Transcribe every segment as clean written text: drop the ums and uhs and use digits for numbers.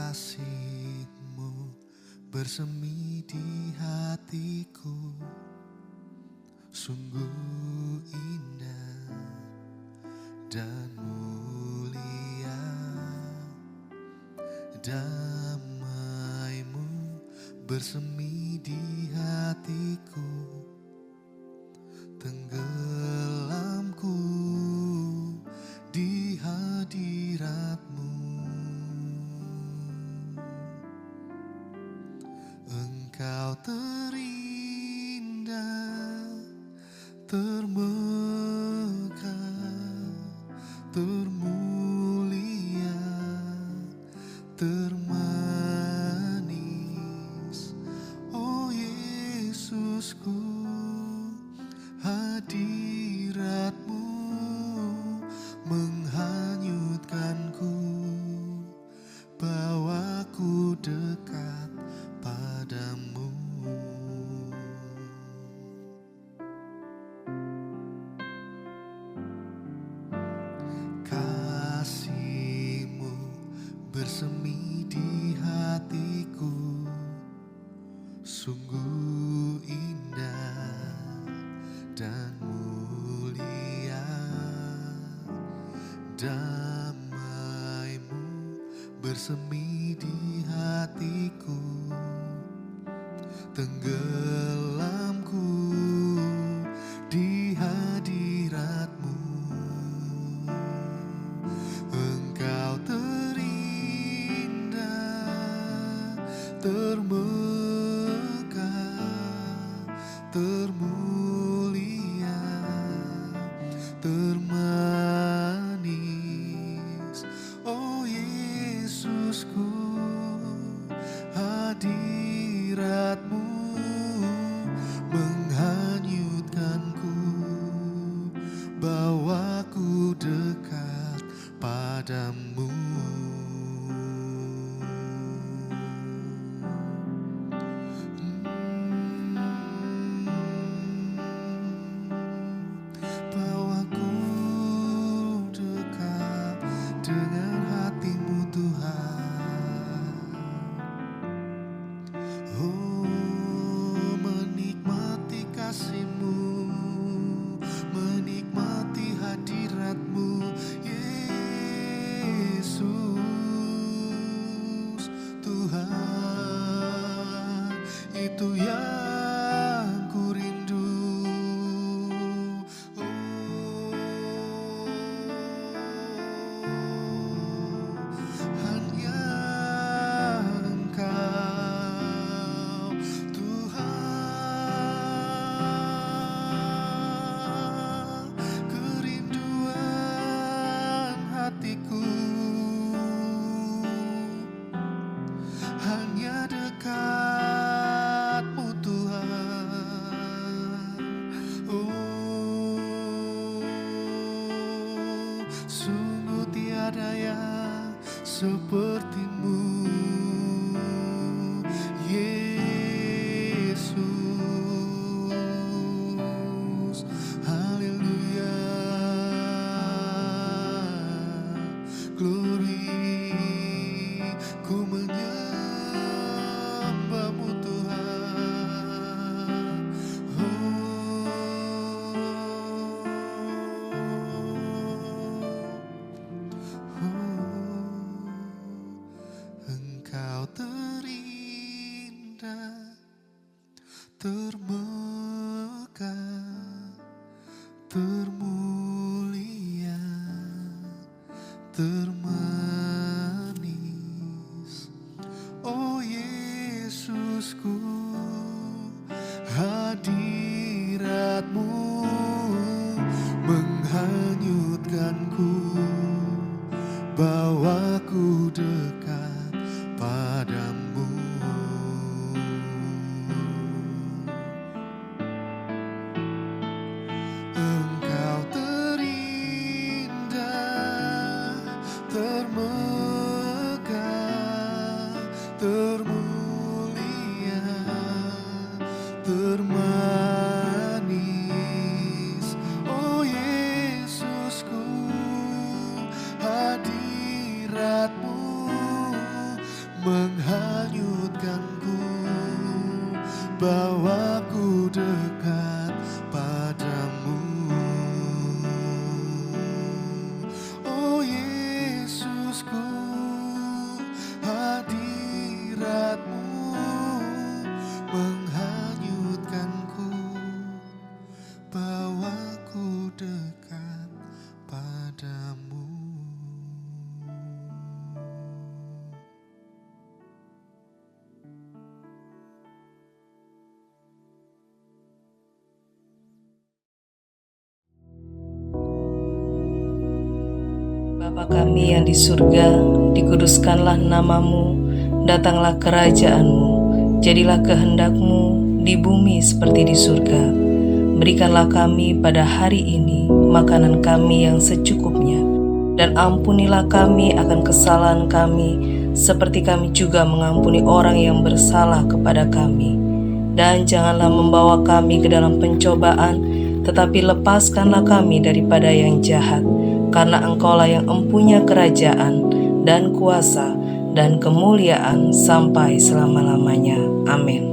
Kasih-Mu bersemi di hatiku, sungguh indah dan mulia. Damai-Mu bersemi di hatiku, tenggelamku di hadirat-Mu. Engkau terindah, termegah, termulia, termanis. Oh Yesusku, hadirat-Mu menghanyutkanku, bawaku dekat padamu. Kasih-Mu bersemi di hatiku, sungguh indah dan mulia. Damai-Mu bersemi di hatiku, tenggelamku di hadirat-Mu. Engkau terindah, termegah, termulia, termanis. Oh Yesusku, hadirat-Mu menghanyutkanku, bawaku dekat padamu. Bawaku dekat dengan hati-Mu Tuhan. Oh, menikmati kasih-Mu, menikmati hadirat-Mu, Yesus Tuhan. Itu yang ku rindu. Hanya Engkau Tuhan, kerinduan hatiku hanya dekat-Mu Tuhan. Oh, sungguh tiada yang seperti-Mu, Yesus. Haleluya, glory, ku menyembah-Mu Tuhan. Engkau terindah, termegah, termulia, termanis. Oh Yesusku, hadirat-Mu menghanyutkanku, bawaku dekat padamu. Engkau terindah, termegah, Bapa kami yang di surga, dikuduskanlah namamu, datanglah kerajaan-Mu, jadilah kehendak-Mu di bumi seperti di surga. Berikanlah kami pada hari ini makanan kami yang secukupnya, dan ampunilah kami akan kesalahan kami, seperti kami juga mengampuni orang yang bersalah kepada kami. Dan janganlah membawa kami ke dalam pencobaan, tetapi lepaskanlah kami daripada yang jahat, karena Engkaulah yang empunya kerajaan dan kuasa dan kemuliaan sampai selama-lamanya. Amin.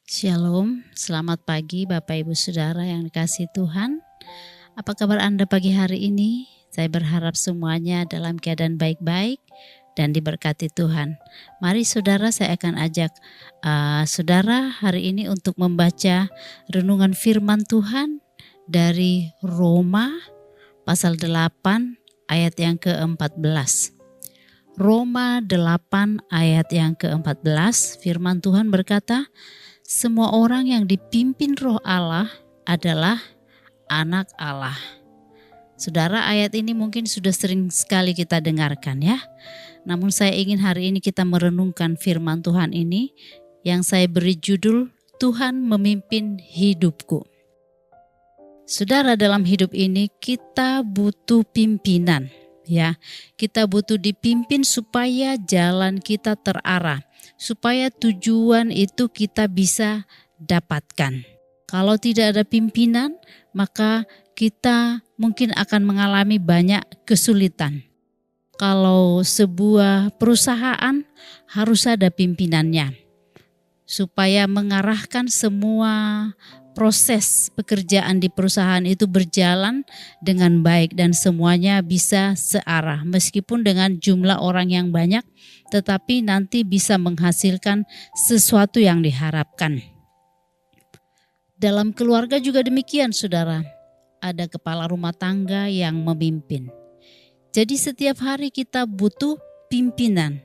Shalom, selamat pagi Bapak Ibu Saudara yang dikasihi Tuhan. Apa kabar Anda pagi hari ini? Saya berharap semuanya dalam keadaan baik-baik dan diberkati Tuhan. Mari saudara, saya akan ajak saudara hari ini untuk membaca renungan firman Tuhan dari Roma pasal 8 ayat yang ke-14. Roma 8 ayat yang ke-14, firman Tuhan berkata, semua orang yang dipimpin Roh Allah adalah anak Allah. Saudara, ayat ini mungkin sudah sering sekali kita dengarkan ya. Namun saya ingin hari ini kita merenungkan firman Tuhan ini yang saya beri judul Tuhan Memimpin Hidupku. Saudara, dalam hidup ini kita butuh pimpinan ya. Kita butuh dipimpin supaya jalan kita terarah, supaya tujuan itu kita bisa dapatkan. Kalau tidak ada pimpinan, maka kita mungkin akan mengalami banyak kesulitan. Kalau sebuah perusahaan harus ada pimpinannya, supaya mengarahkan semua proses pekerjaan di perusahaan itu berjalan dengan baik dan semuanya bisa searah. Meskipun dengan jumlah orang yang banyak, tetapi nanti bisa menghasilkan sesuatu yang diharapkan. Dalam keluarga juga demikian, saudara. Ada kepala rumah tangga yang memimpin. Jadi setiap hari kita butuh pimpinan.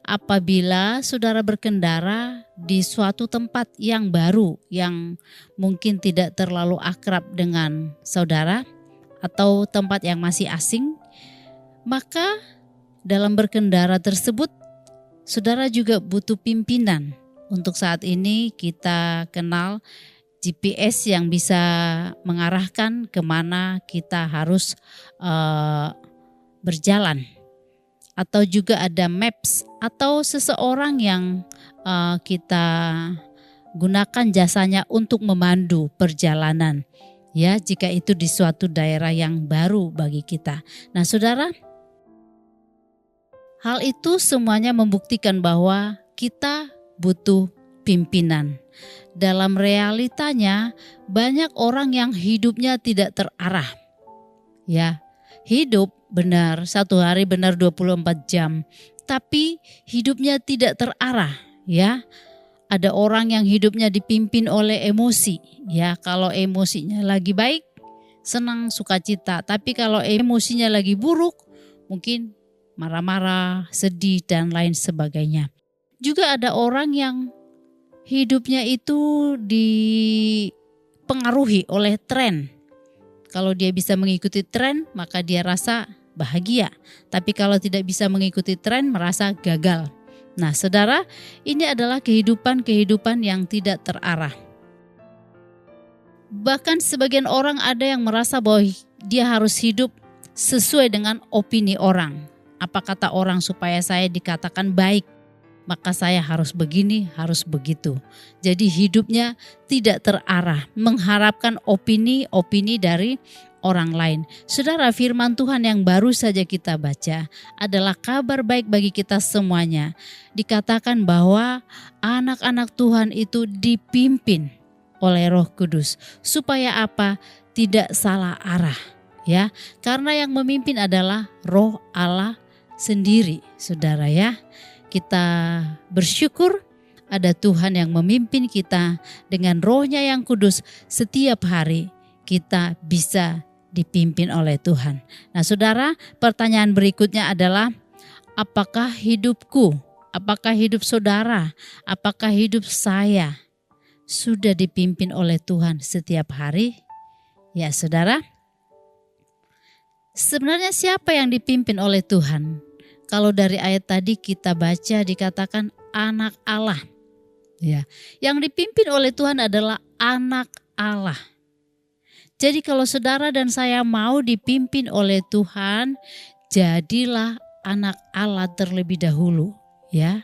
Apabila saudara berkendara di suatu tempat yang baru, yang mungkin tidak terlalu akrab dengan saudara, atau tempat yang masih asing, maka dalam berkendara tersebut, saudara juga butuh pimpinan. Untuk saat ini kita kenal GPS yang bisa mengarahkan kemana kita harus berjalan. Atau juga ada maps atau seseorang yang kita gunakan jasanya untuk memandu perjalanan. Ya, jika itu di suatu daerah yang baru bagi kita. Nah, saudara, hal itu semuanya membuktikan bahwa kita butuh pimpinan. Dalam realitanya banyak orang yang hidupnya tidak terarah. Ya, hidup benar, satu hari benar 24 jam. Tapi hidupnya tidak terarah, ya. Ada orang yang hidupnya dipimpin oleh emosi, ya. Kalau emosinya lagi baik, senang, sukacita. Tapi kalau emosinya lagi buruk, mungkin marah-marah, sedih dan lain sebagainya. Juga ada orang yang hidupnya itu dipengaruhi oleh tren. Kalau dia bisa mengikuti tren, maka dia rasa bahagia. Tapi kalau tidak bisa mengikuti tren, merasa gagal. Nah, saudara, ini adalah kehidupan yang tidak terarah. Bahkan sebagian orang ada yang merasa bahwa dia harus hidup sesuai dengan opini orang. Apa kata orang supaya saya dikatakan baik, maka saya harus begini, harus begitu. Jadi hidupnya tidak terarah, mengharapkan opini dari orang lain. Saudara, firman Tuhan yang baru saja kita baca adalah kabar baik bagi kita semuanya. Dikatakan bahwa anak-anak Tuhan itu dipimpin oleh Roh Kudus. Supaya apa? Tidak salah arah. Ya, karena yang memimpin adalah Roh Allah sendiri, saudara ya. Kita bersyukur ada Tuhan yang memimpin kita dengan Roh-Nya yang kudus. Setiap hari kita bisa dipimpin oleh Tuhan. Nah, saudara, pertanyaan berikutnya adalah apakah hidupku, apakah hidup saudara, apakah hidup saya sudah dipimpin oleh Tuhan setiap hari? Ya saudara, sebenarnya siapa yang dipimpin oleh Tuhan? Kalau dari ayat tadi kita baca dikatakan anak Allah. Ya, yang dipimpin oleh Tuhan adalah anak Allah. Jadi kalau saudara dan saya mau dipimpin oleh Tuhan, jadilah anak Allah terlebih dahulu, ya.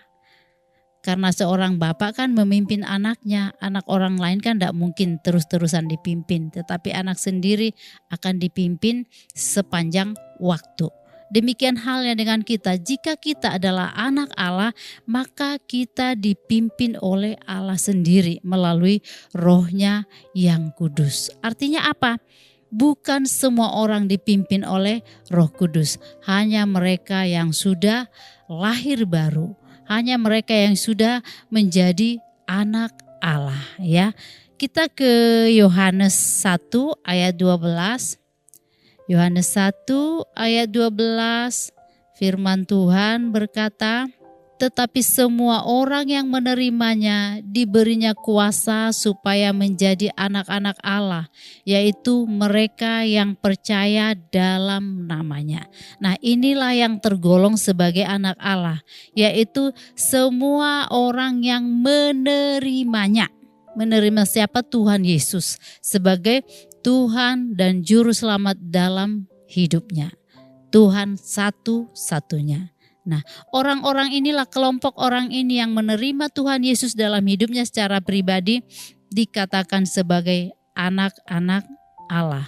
Karena seorang bapak kan memimpin anaknya, anak orang lain kan tidak mungkin terus-terusan dipimpin, tetapi anak sendiri akan dipimpin sepanjang waktu. Demikian halnya dengan kita, jika kita adalah anak Allah, maka kita dipimpin oleh Allah sendiri melalui Roh-Nya yang kudus. Artinya apa? Bukan semua orang dipimpin oleh Roh Kudus, hanya mereka yang sudah lahir baru, hanya mereka yang sudah menjadi anak Allah, ya. Kita ke Yohanes 1 ayat 12. Yohanes 1 ayat 12, firman Tuhan berkata, tetapi semua orang yang menerimanya diberinya kuasa supaya menjadi anak-anak Allah, yaitu mereka yang percaya dalam namanya. Nah, inilah yang tergolong sebagai anak Allah, yaitu semua orang yang menerimanya. Menerima siapa? Tuhan Yesus sebagai Tuhan dan Juru Selamat dalam hidupnya. Tuhan satu-satunya. Nah, orang-orang inilah, kelompok orang ini yang menerima Tuhan Yesus dalam hidupnya secara pribadi dikatakan sebagai anak-anak Allah,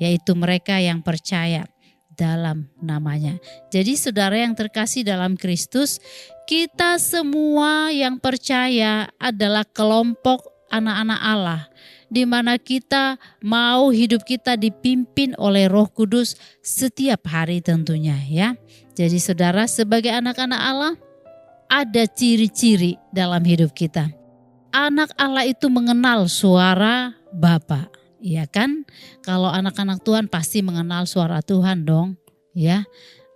yaitu mereka yang percaya dalam namanya. Jadi saudara yang terkasih dalam Kristus, kita semua yang percaya adalah kelompok anak-anak Allah, di mana kita mau hidup kita dipimpin oleh Roh Kudus setiap hari tentunya, ya. Jadi saudara, sebagai anak-anak Allah ada ciri-ciri dalam hidup kita. Anak Allah itu mengenal suara Bapa, ya kan? Kalau anak-anak Tuhan pasti mengenal suara Tuhan dong, ya.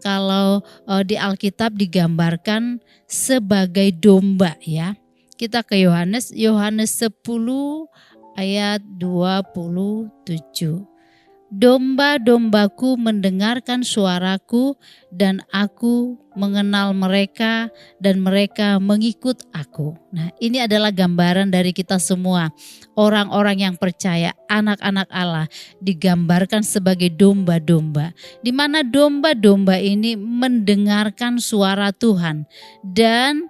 Kalau di Alkitab digambarkan sebagai domba, ya. Kita ke Yohanes 10 ayat 27. Domba-dombaku mendengarkan suaraku dan aku mengenal mereka dan mereka mengikut aku. Nah, ini adalah gambaran dari kita semua. Orang-orang yang percaya, anak-anak Allah digambarkan sebagai domba-domba. Di mana domba-domba ini mendengarkan suara Tuhan dan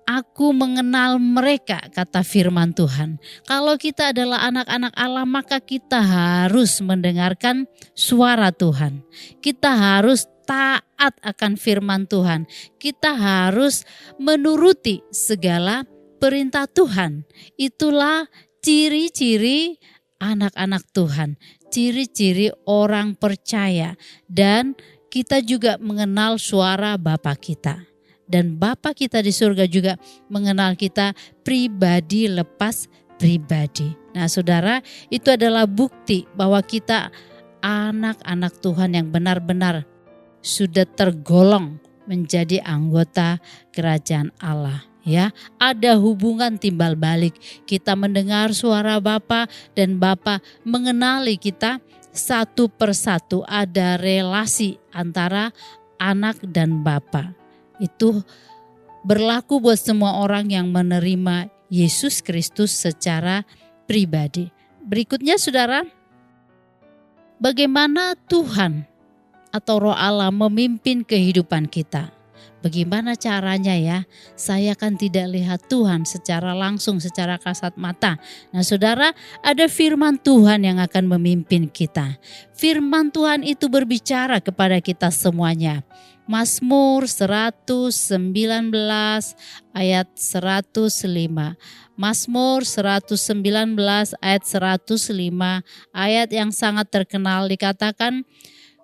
aku mengenal mereka, kata firman Tuhan. Kalau kita adalah anak-anak Allah, maka kita harus mendengarkan suara Tuhan. Kita harus taat akan firman Tuhan. Kita harus menuruti segala perintah Tuhan. Itulah ciri-ciri anak-anak Tuhan, ciri-ciri orang percaya. Dan kita juga mengenal suara Bapa kita. Dan Bapa kita di surga juga mengenal kita pribadi lepas pribadi. Nah saudara, itu adalah bukti bahwa kita anak-anak Tuhan yang benar-benar sudah tergolong menjadi anggota kerajaan Allah. Ya, ada hubungan timbal balik. Kita mendengar suara Bapa dan Bapa mengenali kita satu persatu. Ada relasi antara anak dan Bapa. Itu berlaku buat semua orang yang menerima Yesus Kristus secara pribadi. Berikutnya saudara, bagaimana Tuhan atau Roh Allah memimpin kehidupan kita? Bagaimana caranya ya? Saya kan tidak lihat Tuhan secara langsung, secara kasat mata. Nah saudara, ada firman Tuhan yang akan memimpin kita. Firman Tuhan itu berbicara kepada kita semuanya. Mazmur 119 ayat 105. Mazmur 119 ayat 105, ayat yang sangat terkenal dikatakan,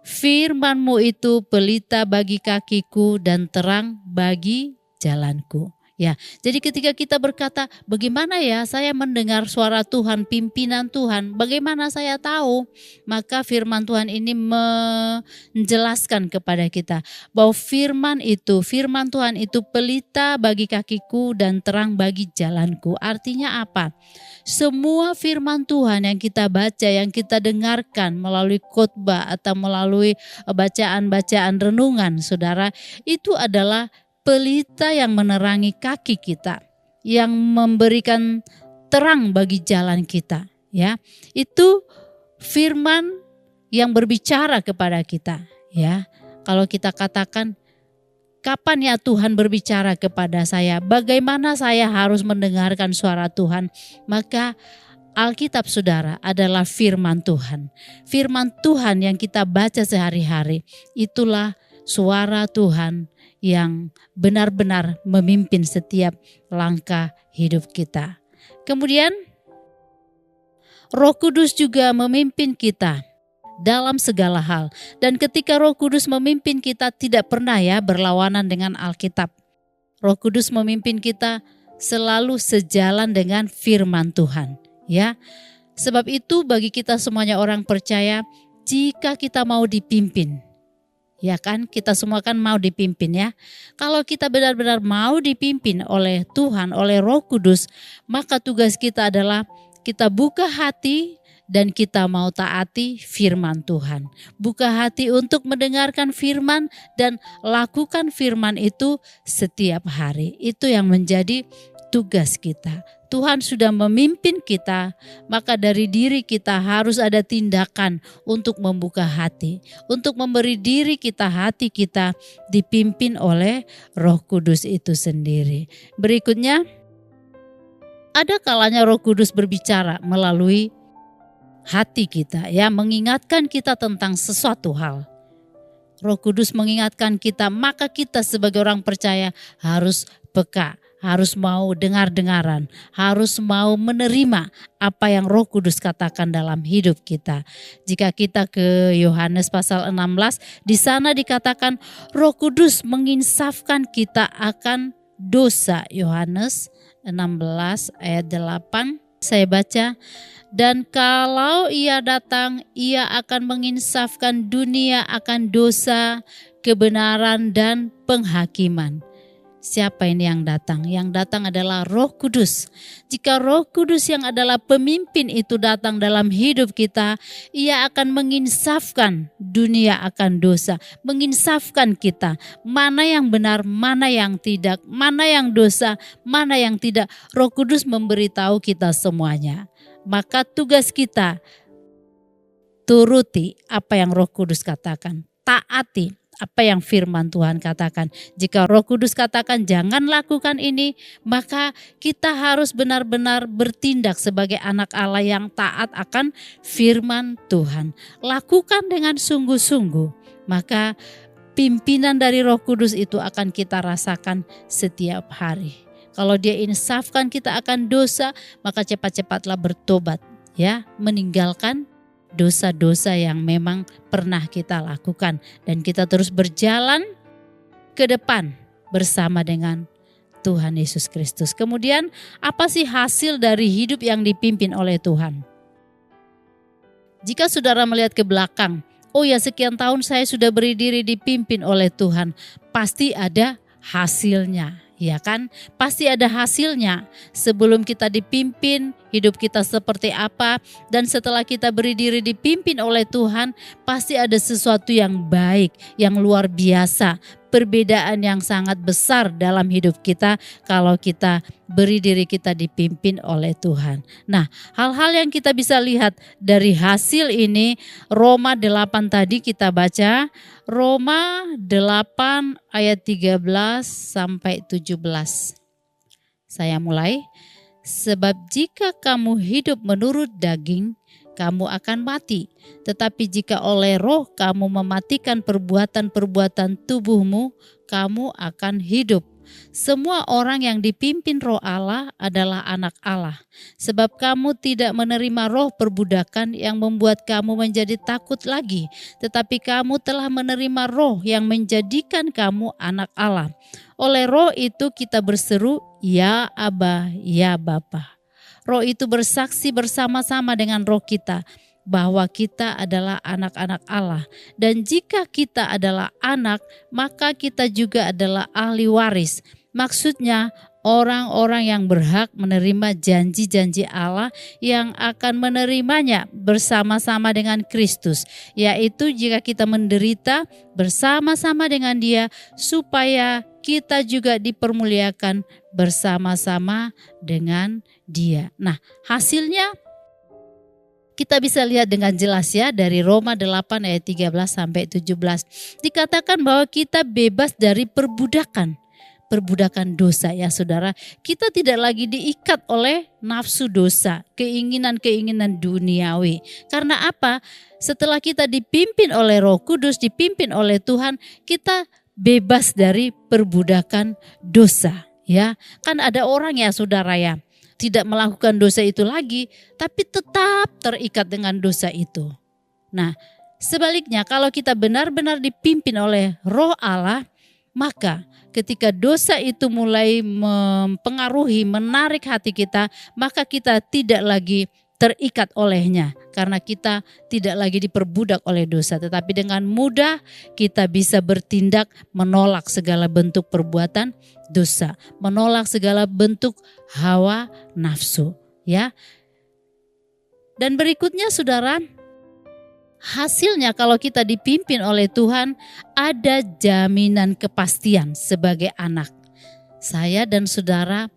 firman-Mu itu pelita bagi kakiku dan terang bagi jalanku. Ya, jadi ketika kita berkata, bagaimana ya saya mendengar suara Tuhan, pimpinan Tuhan, bagaimana saya tahu? Maka firman Tuhan ini menjelaskan kepada kita bahwa firman Tuhan itu pelita bagi kakiku dan terang bagi jalanku. Artinya apa? Semua firman Tuhan yang kita baca, yang kita dengarkan melalui khotbah atau melalui bacaan-bacaan renungan, saudara, itu adalah pelita yang menerangi kaki kita, yang memberikan terang bagi jalan kita, ya. Itu firman yang berbicara kepada kita, ya. Kalau kita katakan, kapan ya Tuhan berbicara kepada saya? Bagaimana saya harus mendengarkan suara Tuhan? Maka Alkitab, saudara, adalah firman Tuhan. Firman Tuhan yang kita baca sehari-hari, itulah suara Tuhan yang benar-benar memimpin setiap langkah hidup kita. Kemudian Roh Kudus juga memimpin kita dalam segala hal. Dan ketika Roh Kudus memimpin kita, tidak pernah ya berlawanan dengan Alkitab. Roh Kudus memimpin kita selalu sejalan dengan firman Tuhan, ya. Sebab itu bagi kita semuanya orang percaya, jika kita mau dipimpin, ya kan, kita semua kan mau dipimpin ya. Kalau kita benar-benar mau dipimpin oleh Tuhan, oleh Roh Kudus, maka tugas kita adalah kita buka hati dan kita mau taati firman Tuhan. Buka hati untuk mendengarkan firman dan lakukan firman itu setiap hari. Itu yang menjadi tugas kita. Tuhan sudah memimpin kita, maka dari diri kita harus ada tindakan untuk membuka hati, untuk memberi diri kita, hati kita dipimpin oleh Roh Kudus itu sendiri. Berikutnya, ada kalanya Roh Kudus berbicara melalui hati kita, ya, mengingatkan kita tentang sesuatu hal. Roh Kudus mengingatkan kita, maka kita sebagai orang percaya harus peka, harus mau dengar-dengaran, harus mau menerima apa yang Roh Kudus katakan dalam hidup kita. Jika kita ke Yohanes pasal 16, di sana dikatakan Roh Kudus menginsafkan kita akan dosa. Yohanes 16 ayat 8, saya baca, dan kalau ia datang, ia akan menginsafkan dunia akan dosa, kebenaran dan penghakiman. Siapa ini yang datang? Yang datang adalah Roh Kudus. Jika Roh Kudus yang adalah pemimpin itu datang dalam hidup kita, ia akan menginsafkan dunia akan dosa, menginsafkan kita, mana yang benar, mana yang tidak, mana yang dosa, mana yang tidak. Roh Kudus memberitahu kita semuanya. Maka tugas kita turuti apa yang Roh Kudus katakan, taati apa yang firman Tuhan katakan. Jika Roh Kudus katakan jangan lakukan ini, maka kita harus benar-benar bertindak sebagai anak Allah yang taat akan firman Tuhan. Lakukan dengan sungguh-sungguh, maka pimpinan dari Roh Kudus itu akan kita rasakan setiap hari. Kalau dia insafkan kita akan dosa, maka cepat-cepatlah bertobat, ya, meninggalkan dosa-dosa yang memang pernah kita lakukan, dan kita terus berjalan ke depan bersama dengan Tuhan Yesus Kristus. Kemudian apa sih hasil dari hidup yang dipimpin oleh Tuhan? Jika saudara melihat ke belakang, oh ya, sekian tahun saya sudah beri diri dipimpin oleh Tuhan, pasti ada hasilnya. Ya kan, pasti ada hasilnya. Sebelum kita dipimpin, hidup kita seperti apa, dan setelah kita beri diri dipimpin oleh Tuhan, pasti ada sesuatu yang baik, yang luar biasa, perbedaan yang sangat besar dalam hidup kita kalau kita beri diri kita dipimpin oleh Tuhan. Nah, hal-hal yang kita bisa lihat dari hasil ini, Roma 8 tadi kita baca, Roma 8 ayat 13 sampai 17. Saya mulai. Sebab jika kamu hidup menurut daging, kamu akan mati. Tetapi jika oleh Roh kamu mematikan perbuatan-perbuatan tubuhmu, kamu akan hidup. Semua orang yang dipimpin Roh Allah adalah anak Allah. Sebab kamu tidak menerima roh perbudakan yang membuat kamu menjadi takut lagi, tetapi kamu telah menerima roh yang menjadikan kamu anak Allah. Oleh roh itu kita berseru, ya Aba, ya Bapa. Roh itu bersaksi bersama-sama dengan roh kita bahwa kita adalah anak-anak Allah. Dan jika kita adalah anak, maka kita juga adalah ahli waris. Maksudnya orang-orang yang berhak menerima janji-janji Allah yang akan menerimanya bersama-sama dengan Kristus. Yaitu jika kita menderita bersama-sama dengan Dia, supaya kita juga dipermuliakan bersama-sama dengan Dia. Nah, hasilnya kita bisa lihat dengan jelas ya dari Roma 8 ayat 13 sampai 17. Dikatakan bahwa kita bebas dari perbudakan dosa ya saudara. Kita tidak lagi diikat oleh nafsu dosa, keinginan-keinginan duniawi. Karena apa? Setelah kita dipimpin oleh Roh Kudus, dipimpin oleh Tuhan, kita bebas dari perbudakan dosa ya. Kan ada orang ya saudara ya, tidak melakukan dosa itu lagi, tapi tetap terikat dengan dosa itu. Nah, sebaliknya kalau kita benar-benar dipimpin oleh Roh Allah, maka ketika dosa itu mulai mempengaruhi, menarik hati kita, maka kita tidak lagi terikat olehnya. Karena kita tidak lagi diperbudak oleh dosa, tetapi dengan mudah kita bisa bertindak menolak segala bentuk perbuatan dosa, menolak segala bentuk hawa nafsu, ya. Dan berikutnya saudara, hasilnya kalau kita dipimpin oleh Tuhan, ada jaminan kepastian sebagai anak. Saya dan saudara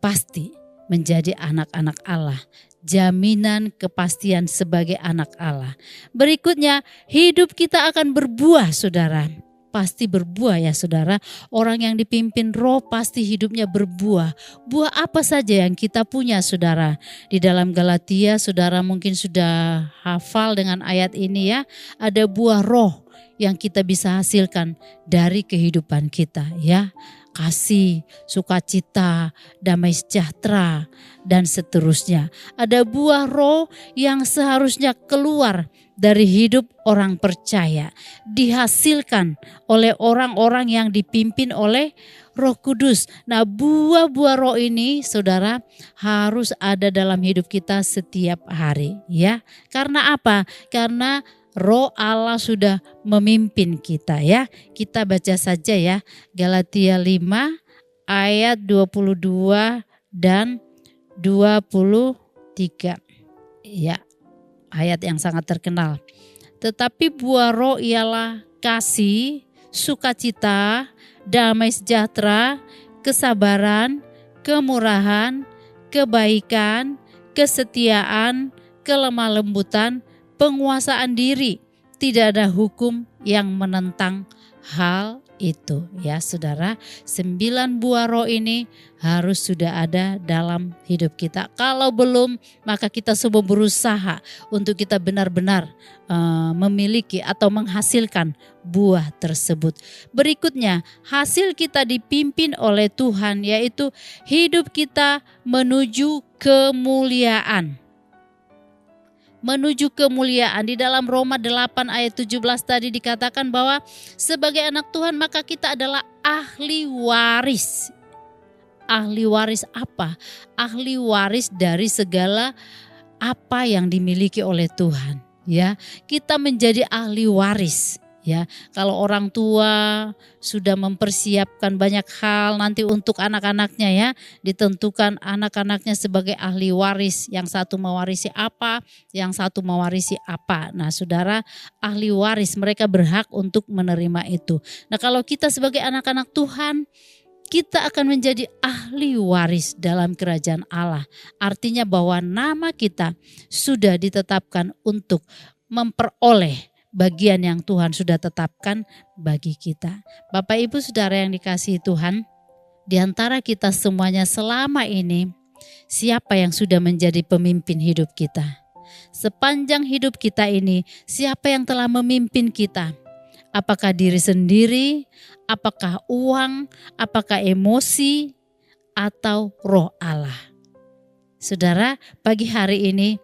pasti menjadi anak-anak Allah. Jaminan kepastian sebagai anak Allah. Berikutnya, hidup kita akan berbuah saudara. Pasti berbuah ya saudara. Orang yang dipimpin Roh pasti hidupnya berbuah. Buah apa saja yang kita punya saudara. Di dalam Galatia saudara mungkin sudah hafal dengan ayat ini ya. Ada buah Roh yang kita bisa hasilkan dari kehidupan kita ya. Kasih, sukacita, damai sejahtera, dan seterusnya. Ada buah Roh yang seharusnya keluar dari hidup orang percaya, dihasilkan oleh orang-orang yang dipimpin oleh Roh Kudus. Nah, buah-buah Roh ini saudara harus ada dalam hidup kita setiap hari ya. Karena apa? Karena Roh Allah sudah memimpin kita ya. Kita baca saja ya Galatia 5 ayat 22 dan 23. Ya, ayat yang sangat terkenal. Tetapi buah Roh ialah kasih, sukacita, damai sejahtera, kesabaran, kemurahan, kebaikan, kesetiaan, kelemah lembutan, penguasaan diri. Tidak ada hukum yang menentang hal itu ya saudara. 9 buah Roh ini harus sudah ada dalam hidup kita. Kalau belum, maka kita semua berusaha untuk kita benar-benar memiliki atau menghasilkan buah tersebut. Berikutnya, hasil kita dipimpin oleh Tuhan, yaitu hidup kita menuju kemuliaan. Menuju kemuliaan. Di dalam Roma 8 ayat 17 tadi dikatakan bahwa sebagai anak Tuhan maka kita adalah ahli waris. Ahli waris apa? Ahli waris dari segala apa yang dimiliki oleh Tuhan. Ya, kita menjadi ahli waris. Ya, kalau orang tua sudah mempersiapkan banyak hal nanti untuk anak-anaknya ya, ditentukan anak-anaknya sebagai ahli waris, yang satu mewarisi apa, yang satu mewarisi apa. Nah, saudara, ahli waris mereka berhak untuk menerima itu. Nah, kalau kita sebagai anak-anak Tuhan, kita akan menjadi ahli waris dalam kerajaan Allah. Artinya bahwa nama kita sudah ditetapkan untuk memperoleh bagian yang Tuhan sudah tetapkan bagi kita. Bapak Ibu Saudara yang dikasihi Tuhan, di antara kita semuanya selama ini, siapa yang sudah menjadi pemimpin hidup kita? Sepanjang hidup kita ini, siapa yang telah memimpin kita? Apakah diri sendiri, apakah uang, apakah emosi, atau roh Allah? Saudara, pagi hari ini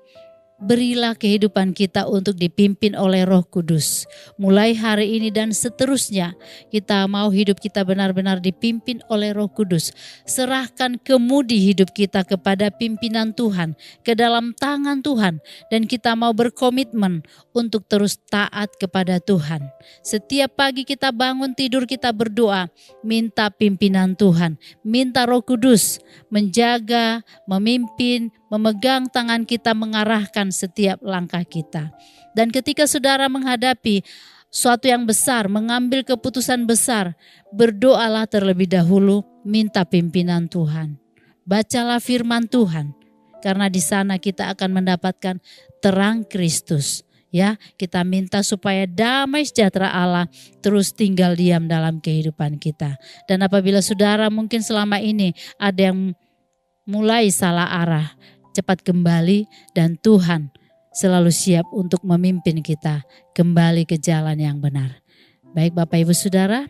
berilah kehidupan kita untuk dipimpin oleh Roh Kudus. Mulai hari ini dan seterusnya, kita mau hidup kita benar-benar dipimpin oleh Roh Kudus. Serahkan kemudi hidup kita kepada pimpinan Tuhan, ke dalam tangan Tuhan. Dan kita mau berkomitmen untuk terus taat kepada Tuhan. Setiap pagi kita bangun tidur, kita berdoa, minta pimpinan Tuhan. Minta Roh Kudus menjaga, memimpin, memegang tangan kita, mengarahkan setiap langkah kita. Dan ketika saudara menghadapi suatu yang besar, mengambil keputusan besar, berdoalah terlebih dahulu, minta pimpinan Tuhan. Bacalah firman Tuhan, karena di sana kita akan mendapatkan terang Kristus. Ya, kita minta supaya damai sejahtera Allah terus tinggal diam dalam kehidupan kita. Dan apabila saudara mungkin selama ini ada yang mulai salah arah, cepat kembali dan Tuhan selalu siap untuk memimpin kita kembali ke jalan yang benar. Baik Bapak Ibu Saudara,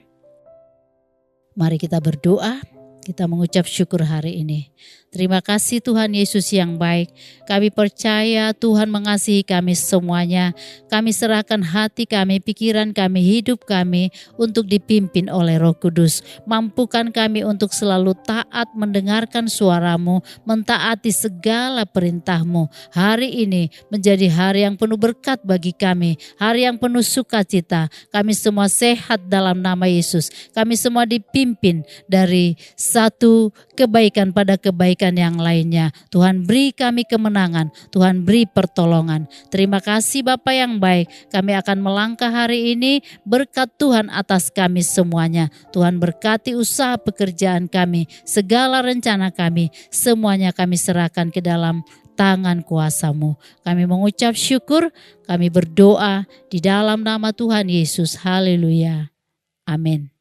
mari kita berdoa, kita mengucap syukur hari ini. Terima kasih Tuhan Yesus yang baik. Kami percaya Tuhan mengasihi kami semuanya. Kami serahkan hati kami, pikiran kami, hidup kami untuk dipimpin oleh Roh Kudus. Mampukan kami untuk selalu taat mendengarkan suara-Mu, mentaati segala perintah-Mu. Hari ini menjadi hari yang penuh berkat bagi kami, hari yang penuh sukacita. Kami semua sehat dalam nama Yesus. Kami semua dipimpin dari satu kebaikan pada kebaikan yang lainnya. Tuhan beri kami kemenangan, Tuhan beri pertolongan. Terima kasih Bapa yang baik. Kami akan melangkah hari ini, berkat Tuhan atas kami semuanya. Tuhan berkati usaha pekerjaan kami, segala rencana kami, semuanya kami serahkan ke dalam tangan kuasa-Mu. Kami mengucap syukur, kami berdoa di dalam nama Tuhan Yesus. Haleluya. Amin.